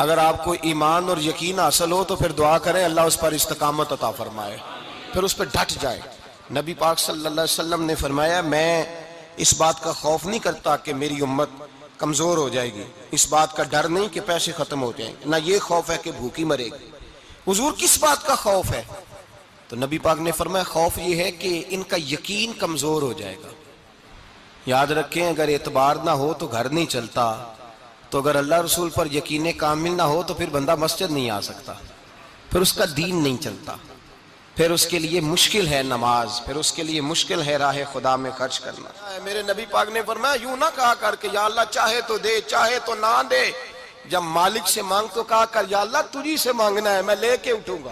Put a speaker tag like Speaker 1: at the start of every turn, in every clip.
Speaker 1: اگر آپ کو ایمان اور یقین حاصل ہو تو پھر دعا کریں اللہ اس پر استقامت عطا فرمائے، پھر اس پہ ڈٹ جائے۔ نبی پاک صلی اللہ علیہ وسلم نے فرمایا میں اس بات کا خوف نہیں کرتا کہ میری امت کمزور ہو جائے گی، اس بات کا ڈر نہیں کہ پیسے ختم ہو جائیں گے، نہ یہ خوف ہے کہ بھوکی مرے گی۔ حضور کس بات کا خوف ہے؟ تو نبی پاک نے فرمایا خوف یہ ہے کہ ان کا یقین کمزور ہو جائے گا۔ یاد رکھیں اگر اعتبار نہ ہو تو گھر نہیں چلتا، تو اگر اللہ رسول پر یقین کامل نہ ہو تو پھر بندہ مسجد نہیں آ سکتا، پھر اس کا دین نہیں چلتا، پھر اس کے لیے مشکل ہے نماز، پھر اس کے لیے مشکل ہے راہ خدا میں خرچ کرنا۔ میرے نبی پاک نے فرمایا یوں نہ کہا کر کہ یا اللہ چاہے تو دے چاہے تو نہ دے، جب مالک سے مانگ تو کہا کر یا اللہ تجھی سے مانگنا ہے، میں لے کے اٹھوں گا،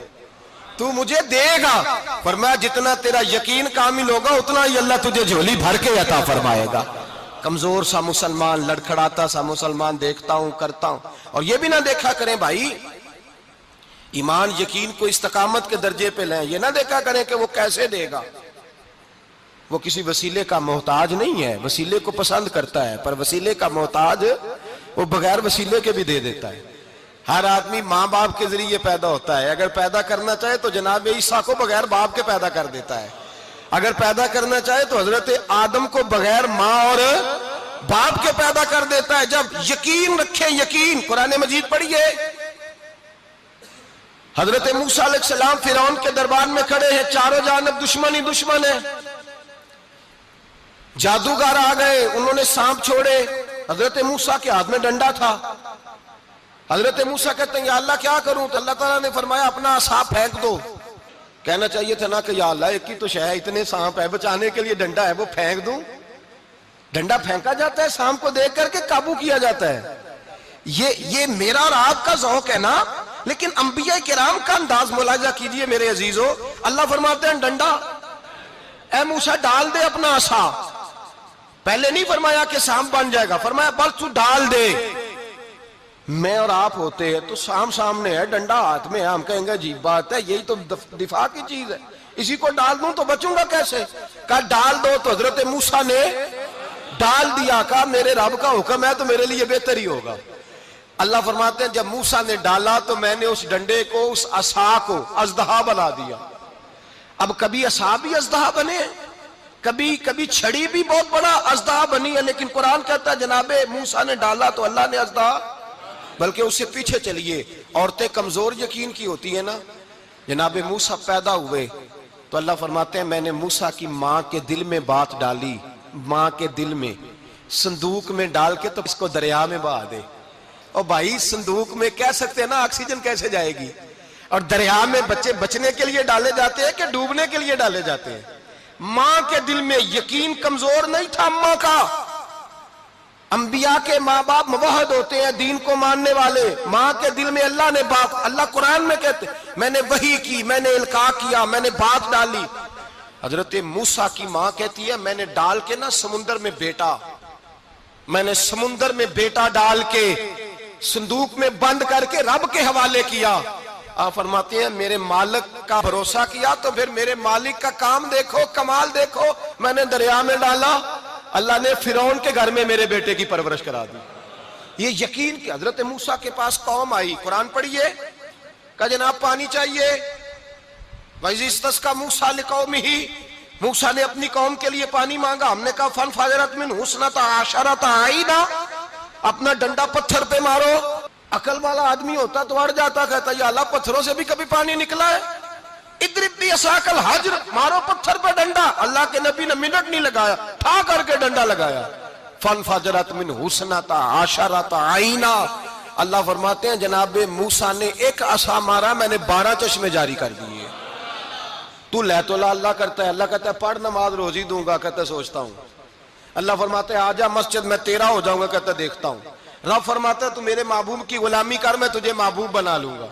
Speaker 1: تو مجھے دے گا۔ فرمایا جتنا تیرا یقین کامل ہوگا اتنا ہی اللہ تجھے جھولی بھر کے عطا فرمائے گا۔ کمزور سا مسلمان، لڑکھڑاتا سا مسلمان دیکھتا ہوں کرتا ہوں، اور یہ بھی نہ دیکھا کریں بھائی ایمان یقین کو استقامت کے درجے پہ لیں، یہ نہ دیکھا کریں کہ وہ کیسے دے گا، وہ کسی وسیلے کا محتاج نہیں ہے، وسیلے کو پسند کرتا ہے، پر وسیلے کا محتاج وہ بغیر وسیلے کے بھی دے دیتا ہے۔ ہر آدمی ماں باپ کے ذریعے پیدا ہوتا ہے، اگر پیدا کرنا چاہے تو جناب عیسیٰ کو بغیر باپ کے پیدا کر دیتا ہے، اگر پیدا کرنا چاہے تو حضرت آدم کو بغیر ماں اور باپ کے پیدا کر دیتا ہے۔ جب یقین رکھیں، یقین، قرآن مجید پڑھیے، حضرت موسیٰ علیہ السلام فرعون کے دربار میں کھڑے ہیں، چاروں جانب دشمن ہی دشمن ہے، جادوگر آ گئے، انہوں نے سانپ چھوڑے، حضرت موسیٰ کے ہاتھ میں ڈنڈا تھا، حضرت موسیٰ کہتے ہیں یا اللہ کیا کروں؟ تو اللہ تعالیٰ نے فرمایا اپنا عصا پھینک دو۔ کہنا چاہیے تھا نا کہ یا اللہ ایک ہی تو شے ہے، اتنے سانپ ہے، بچانے کے لیے ڈنڈا ہے وہ پھینک دوں؟ ڈنڈا پھینکا جاتا ہے، سانپ کو دیکھ کر کے قابو کیا جاتا ہے۔ یہ میرا اور آپ کا ذوق ہے نا، لیکن انبیاء کرام کا انداز ملاحظہ کیجئے میرے عزیزو۔ اللہ فرماتے ہیں ڈنڈا، اے موسیٰ ڈال دے اپنا عصا، پہلے نہیں فرمایا کہ سانپ بن جائے گا، فرمایا بس تو ڈال دے۔ میں اور آپ ہوتے ہیں تو سام سامنے ہے، ڈنڈا ہاتھ میں ہے، ہم کہیں گے عجیب بات ہے، یہی تو دفاع کی چیز ہے، اسی کو ڈال دوں تو بچوں گا کیسے؟ کہا ڈال دو، تو حضرت موسیٰ نے ڈال دیا، کہا میرے رب کا حکم ہے تو میرے لیے بہتر ہی ہوگا۔ اللہ فرماتے ہیں جب موسیٰ نے ڈالا تو میں نے اس ڈنڈے کو، اس عصا کو اژدہا بنا دیا۔ اب کبھی عصا بھی اژدہا بنے، کبھی چھڑی بھی بہت بڑا اژدہا بنی ہے، لیکن قرآن کہتا ہے جناب موسیٰ نے ڈالا تو اللہ نے اژدہا، بلکہ اس سے پیچھے چلیے، عورتیں کمزور یقین کی ہوتی ہیں نا، جناب موسیٰ پیدا ہوئے تو اللہ فرماتے ہیں میں نے موسیٰ کی ماں کے دل میں بات ڈالی، ماں کے دل میں، صندوق میں ڈال کے تو اس کو دریا میں بہا دے۔ اور بھائی صندوق میں کہہ سکتے ہیں نا آکسیجن کیسے جائے گی، اور دریا میں بچے بچنے کے لیے ڈالے جاتے ہیں کہ ڈوبنے کے لیے ڈالے جاتے ہیں؟ ماں کے دل میں یقین کمزور نہیں تھا اماں کا۔ انبیاء کے ماں باپ موحد ہوتے ہیں، دین کو ماننے والے، ماں کے دل میں اللہ نے بات، اللہ قرآن میں کہتے میں نے وحی کی، میں نے القاء کیا، میں نے بات ڈالی۔ حضرت موسیٰ کی ماں کہتی ہے میں نے ڈال کے نا سمندر میں بیٹا، میں نے سمندر میں بیٹا ڈال کے صندوق میں بند کر کے رب کے حوالے کیا۔ آپ فرماتے ہیں میرے مالک کا بھروسہ کیا تو پھر میرے مالک کا کام دیکھو، کمال دیکھو، میں نے دریا میں ڈالا، اللہ نے فرعون کے گھر میں میرے بیٹے کی پرورش کرا دی۔ یہ یقین کہ حضرت موسیٰ کے پاس قوم آئی، قرآن پڑھیے، کہا جناب پانی چاہیے، وَإِذِ اسْتَسْقَىٰ مُوسَىٰ لِقَوْمِهِ، موسیٰ نے اپنی قوم کے لیے پانی مانگا، ہم نے کہا فَانْفَجَرَتْ مِنْهُ اثْنَتَا عَشَرَةَ عَيْنًا، اپنا ڈنڈا پتھر پہ مارو۔ عقل والا آدمی ہوتا تو اڑ جاتا، کہتا یا اللہ پتھروں سے بھی کبھی پانی نکلا ہے؟ اضرب بعصاک الحجر، مارو پتھر پہ ڈنڈا۔ اللہ کے نبی نے منٹ نہیں لگایا، ٹھا کر کے ڈنڈا لگایا، فَانْفَجَرَتْ مِنْهُ اثْنَتَا عَشَرَةَ عَيْنًا۔ اللہ فرماتے ہیں جناب موسیٰ نے ایک عصا مارا، میں نے 12 چشمے جاری کر دیے۔ تو لے تو لا اللہ کرتا ہے، اللہ کہتا ہے پڑھ نماز روزی دوں گا، کہتا ہے سوچتا ہوں۔ اللہ فرماتے ہیں آجا مسجد میں تیرا ہو جاؤں گا، کہتا ہے دیکھتا ہوں۔ رب فرماتا ہے تو میرے محبوب کی غلامی کر، میں تجھے محبوب بنا لوں گا۔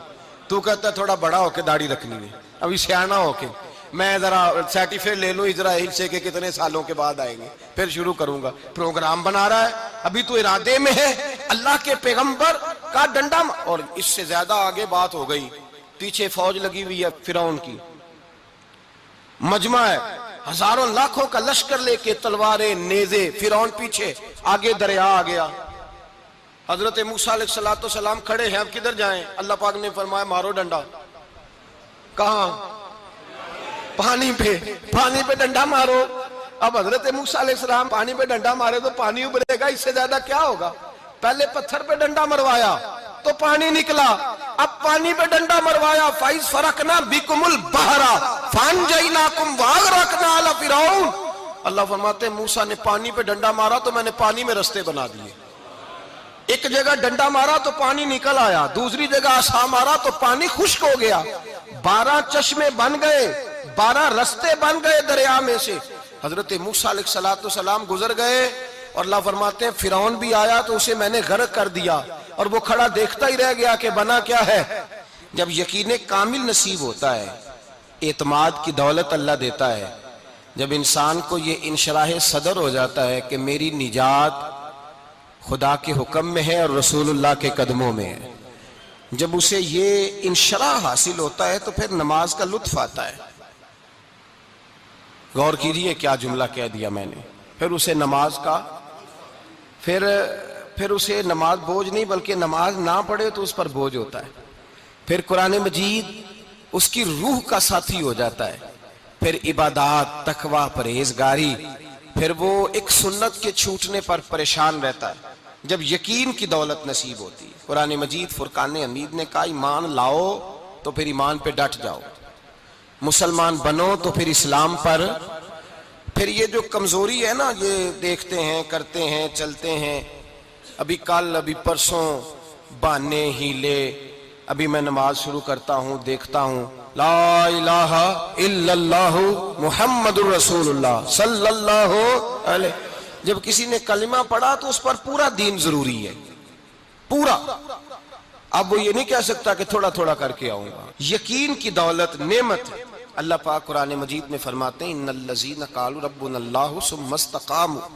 Speaker 1: تو کہتا ہے تھوڑا بڑا ہو کے داڑھی رکھنی ہے، ابھی سیانا ہو کے میں ذرا سرٹیفکیٹ لے لوں اسرائیل سے کہ کتنے سالوں کے بعد آئیں گے، پھر شروع کروں گا۔ پروگرام بنا رہا ہے، ابھی تو ارادے میں ہے۔ اللہ کے پیغمبر کا ڈنڈا، اور اس سے زیادہ آگے بات ہو گئی، پیچھے فوج لگی ہوئی ہے فرعون کی، مجمع ہے، ہزاروں لاکھوں کا لشکر لے کے، تلواریں نیزے، فرعون پیچھے، آگے دریا آ گیا۔ حضرت موسیٰ علیہ السلام کھڑے ہیں، اب کدھر جائیں؟ اللہ پاک نے فرمایا مارو ڈنڈا۔ کہاں؟ پانی پہ ڈنڈا مارو۔ اب حضرت موسیٰ علیہ السلام پانی پہ ڈنڈا مارے تو پانی ابلے گا، اس سے زیادہ کیا ہوگا؟ پہلے پتھر پہ ڈنڈا مروایا تو پانی نکلا، اب پانی پہ ڈنڈا مروایا، فَإِذْ فَرَقْنَا بِكُمُ الْبَحْرَ فَأَنْجَيْنَاكُمْ وَأَغْرَقْنَا آلَ فِرْعَوْنَ۔ اللہ فرماتے ہیں موسیٰ نے پانی پہ ڈنڈا مارا تو میں نے پانی میں رستے بنا دیے۔ ایک جگہ ڈنڈا مارا تو پانی نکل آیا، دوسری جگہ عصا مارا تو پانی خشک ہو گیا، 12 چشمے بن گئے، 12 رستے بن گئے دریا میں سے۔ حضرت موسیٰ علیہ السلام گزر گئے اور اللہ فرماتے ہیں فرعون بھی آیا تو اسے میں نے غرق کر دیا، اور وہ کھڑا دیکھتا ہی رہ گیا کہ بنا کیا ہے۔ جب یقین کامل نصیب ہوتا ہے، اعتماد کی دولت اللہ دیتا ہے، جب انسان کو یہ انشراح صدر ہو جاتا ہے کہ میری نجات خدا کے حکم میں ہے اور رسول اللہ کے قدموں میں ہے، جب اسے یہ انشراح حاصل ہوتا ہے تو پھر نماز کا لطف آتا ہے۔ غور کیجئے کیا جملہ کہہ دیا میں نے، پھر اسے نماز کا پھر اسے نماز بوجھ نہیں بلکہ نماز نہ پڑھے تو اس پر بوجھ ہوتا ہے، پھر قرآن مجید اس کی روح کا ساتھی ہو جاتا ہے، پھر عبادات، تقوی، پرہیزگاری، پھر وہ ایک سنت کے چھوٹنے پر پریشان رہتا ہے جب یقین کی دولت نصیب ہوتی ہے۔ قرآن مجید فرقان حمید نے کہا ایمان لاؤ تو پھر ایمان پہ ڈٹ جاؤ، مسلمان بنو تو پھر اسلام پر۔ پھر یہ جو کمزوری ہے نا، یہ دیکھتے ہیں، کرتے ہیں، چلتے ہیں، ابھی کل ابھی پرسوں بہانے ہیلے، ابھی میں نماز شروع کرتا ہوں دیکھتا ہوں لا الہ الا اللہ محمد الرسول اللہ صلی اللہ علیہ۔ جب کسی نے کلمہ پڑھا تو اس پر پورا دین ضروری ہے، پورا۔ اب وہ یہ نہیں کہہ سکتا کہ تھوڑا تھوڑا کر کے آؤں گا۔ یقین کی دولت نعمت ہے۔ اللہ پاک قرآن مجید میں فرماتے ہیں ان الذین قالوا ربنا اللہ ثم استقاموا،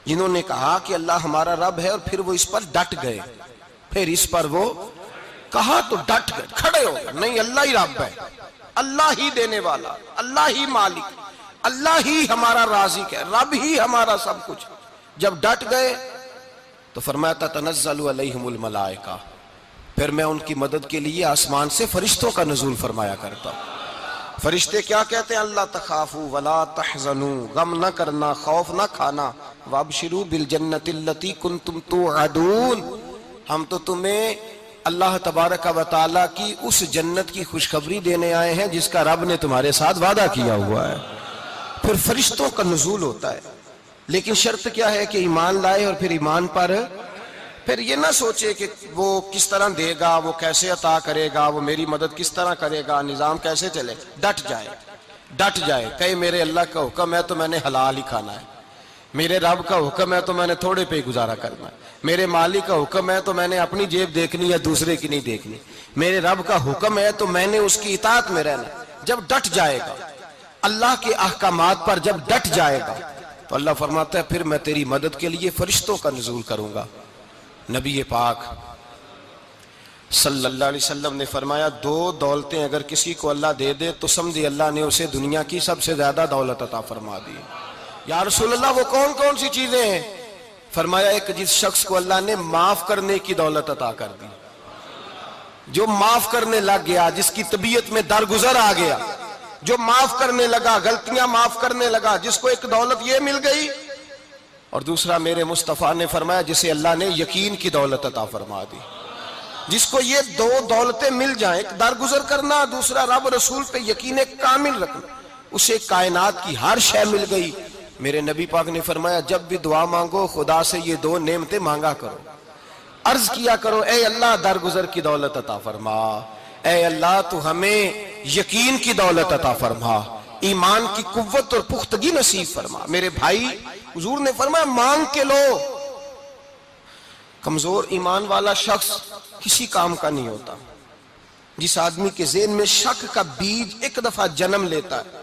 Speaker 1: جنہوں نے کہا کہ اللہ ہمارا رب ہے اور پھر وہ اس پر ڈٹ گئے، پھر اس پر وہ کہا تو ڈٹ گئے، کھڑے ہو گئے، نہیں اللہ ہی رب ہے، اللہ ہی دینے والا، اللہ ہی مالک، اللہ ہی ہمارا رازق ہے، رب ہی ہمارا سب کچھ۔ جب ڈٹ گئے تو فرمایا تتنزل علیہم الملائکہ، پھر میں ان کی مدد کے لیے آسمان سے فرشتوں کا نزول فرمایا کرتا ہوں۔ فرشتے کیا کہتے ہیں؟ اللہ تخافوا ولا تحزنوا، غم نہ کرنا، خوف نہ کھانا، وابشروا بالجنۃ التی کنتم توعدون، ہم تو تمہیں اللہ تبارک و تعالیٰ کی اس جنت کی خوشخبری دینے آئے ہیں جس کا رب نے تمہارے ساتھ وعدہ کیا ہوا ہے۔ پھر فرشتوں کا نزول ہوتا ہے، لیکن شرط کیا ہے کہ ایمان لائے، اور پھر ایمان پر پھر یہ نہ سوچے کہ وہ کس طرح دے گا، وہ کیسے عطا کرے گا، وہ میری مدد کس طرح کرے گا، نظام کیسے چلے، ڈٹ جائے، کہے میرے اللہ کا حکم ہے تو میں نے حلال ہی کھانا ہے، میرے رب کا حکم ہے تو میں نے تھوڑے پہ ہی گزارا کرنا ہے، میرے مالک کا حکم ہے تو میں نے اپنی جیب دیکھنی ہے، دوسرے کی نہیں دیکھنی، میرے رب کا حکم ہے تو میں نے اس کی اطاعت میں رہنا۔ جب ڈٹ جائے گا اللہ کے احکامات پر، جب ڈٹ جائے گا تو اللہ فرماتا ہے پھر میں تیری مدد کے لیے فرشتوں کا نزول کروں گا۔ نبی پاک صلی اللہ علیہ وسلم نے فرمایا 2 دولتیں اگر کسی کو اللہ دے دے تو سمجھے اللہ نے اسے دنیا کی سب سے زیادہ دولت عطا فرما دی۔ یا رسول اللہ وہ کون کون سی چیزیں ہیں؟ فرمایا ایک جس شخص کو اللہ نے معاف کرنے کی دولت عطا کر دی، جو معاف کرنے لگ گیا، جس کی طبیعت میں درگزر آ گیا، جو معاف کرنے لگا، غلطیاں معاف کرنے لگا، جس کو ایک دولت یہ مل گئی۔ اور دوسرا میرے مصطفیٰ نے فرمایا جسے اللہ نے یقین کی دولت عطا فرما دی، جس کو یہ 2 دولتیں مل جائیں، ایک درگزر کرنا، دوسرا رب رسول پہ یقین کامل رکھنا، اسے کائنات کی ہر شے مل گئی۔ میرے نبی پاک نے فرمایا جب بھی دعا مانگو خدا سے یہ 2 نعمتیں مانگا کرو، عرض کیا کرو اے اللہ درگزر کی دولت عطا فرما، اے اللہ تو ہمیں یقین کی دولت عطا فرما، ایمان کی قوت اور پختگی نصیب فرما۔ میرے بھائی حضور نے فرمایا مانگ کے لو۔ کمزور ایمان والا شخص کسی کام کا نہیں ہوتا۔ جس آدمی کے ذہن میں شک کا بیج ایک دفعہ جنم لیتا ہے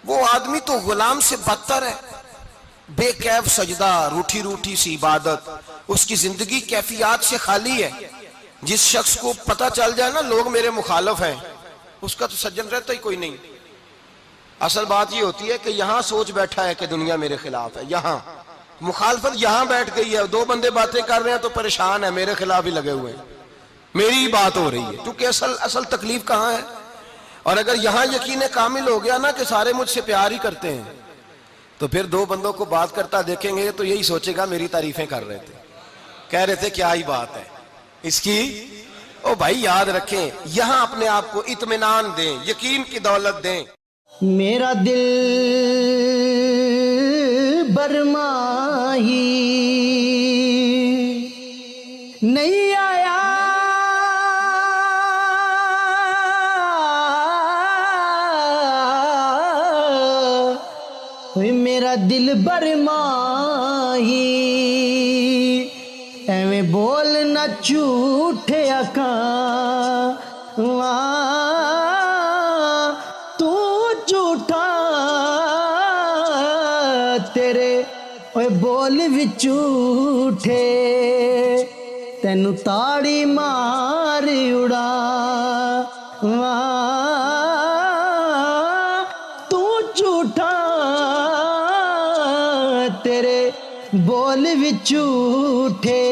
Speaker 1: وہ آدمی تو غلام سے بدتر ہے، بے کیف سجدہ، روٹھی روٹھی سی عبادت، اس کی زندگی کیفیات سے خالی ہے۔ جس شخص کو پتہ چل جائے نا لوگ میرے مخالف ہیں، اس کا تو سجن رہتا ہی کوئی نہیں۔ اصل بات یہ ہوتی ہے کہ یہاں سوچ بیٹھا ہے کہ دنیا میرے خلاف ہے، یہاں مخالفت یہاں بیٹھ گئی ہے، دو بندے باتیں کر رہے ہیں تو پریشان ہے، میرے خلاف ہی لگے ہوئے ہیں، میری ہی بات ہو رہی ہے، کیونکہ اصل تکلیف کہاں ہے؟ اور اگر یہاں یقین کامل ہو گیا نا کہ سارے مجھ سے پیار ہی کرتے ہیں، تو پھر دو بندوں کو بات کرتا دیکھیں گے تو یہی سوچے گا میری تعریفیں کر رہے تھے، کہہ رہے تھے کیا ہی بات ہے اس کی۔ او بھائی یاد رکھیں، یہاں اپنے آپ کو اطمینان دیں، یقین کی دولت دیں۔
Speaker 2: میرا دل برماہی نہیں آیا، میرا دل برماہی ایویں بولنا جھوٹے آکاں، تو جھوٹا تیرے اوے بول وچ جھوٹے، تینو تاڑی مار اڑا، تو جھوٹا تیرے بول وچ جھوٹے۔